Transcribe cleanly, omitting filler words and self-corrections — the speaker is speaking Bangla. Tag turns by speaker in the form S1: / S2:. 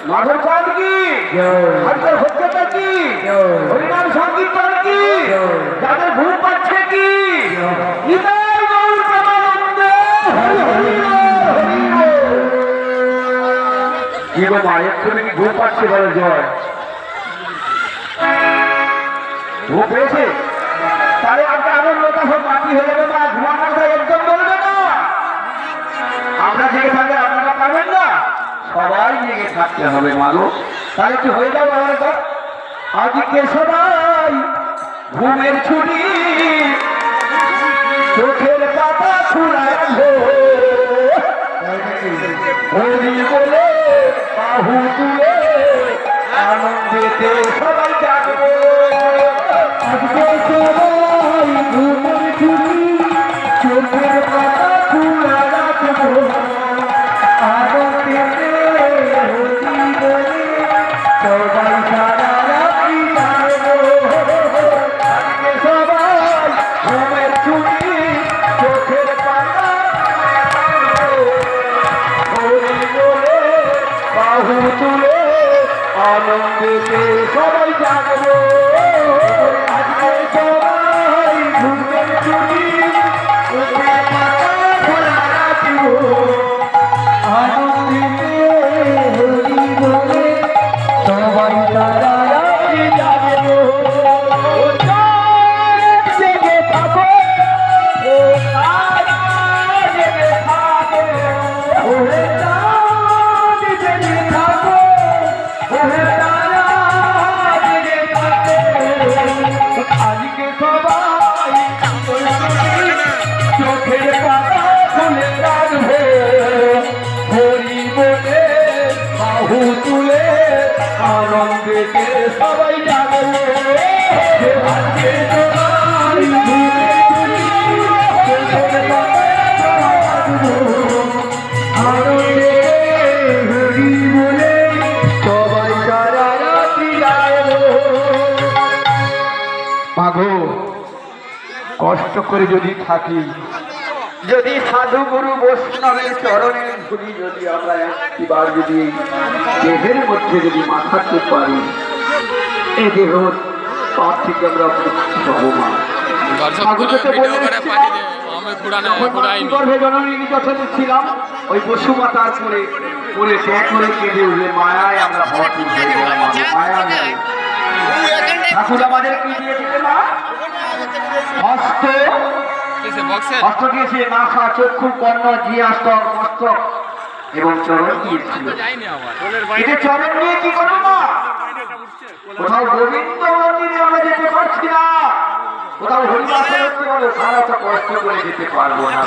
S1: মাধব চাঁদ কি আজকাল হচ্ছেটা কি হরিনাম সংকীর্তন কি যাদের ঘুম পাচ্ছে কি কি গো মায়ের তুমি কি ঘুম পাচ্ছে বলে জয় ঘুম পেয়েছে তাহলে একটা আনন্দটা সব বাকি হয়ে যাবে মা ঘুমানোর কথা একদম বলবে না আমরা জেগে থাকলে আপনারা পাবেন না সবাই জেগে থাকতে হবে মাগো তাহলে কি হয়ে যাবে আমার তো আজকে সবাই ঘুমের ছুটি চোখের পাতা খোলা হরি বলে বাহু তুলে আনন্দেতে সবাই জাগবো আজকে সবাই ঘুমের ছুটি চোখের পাতা খোলা রাখবো আনন্দেতে হরি বলে সবাই সারা রাত্রি জাগবো আজকে সবাই ঘুমের ছুটি চোখের পাতা হরি বলে বাহু তুলে আনন্দেতে সবাই জাগবো আজকে সবাই ঘুমের ছুটি চোখের পাতা খোলা রাখবো আনন্দেতে হরি বলে সবাই সারা রাত্রি জাগবো জেগে থাকো ও তারা জেগে থাকো ওরে চাঁদ জেগে থাকো ওরে তারা জেগে থাকো আজকে সবাই চোখের পাতা খুলে রাখবে হরি বলে বাহু তুলে আনন্দেতে সবাই যাবে আজকে সবাই চোখের পাতা আনন্দে হরি বলে সবাই সারা রাত্রি যাবে মাগো কষ্ট করে যদি থাকি যদি সাধু গুরু বৈষ্ণবের চরণের ধুলি যদি আমরা একটিবার যদি দেহের মধ্যে যদি মাথাতে পারি এই দেহ পাপ থেকে আমরা মুক্তি পাবো মা গর্ভে জননী যখন ছিলাম ওই বসুমাতার করে ত্যাগ করে কেঁদে উঠলে মায়ায় আমরা ভর্তি হয়ে গেলাম মায়া ঠাকুর আমাদের কি দিয়ে দিতে মা হস্ত হস্ত দিয়েছে মাথা চক্ষু কর্ণ জিয়াস্তক মস্তক এবং চরণ দিয়েছিল এটা চরণ দিয়ে কি করবো মা কোথাও গোবিন্দ মন্দিরে আমরা যেতে পারছি না কোথাও হরিদাসে সারাটা কষ্ট করে যেতে পারবো না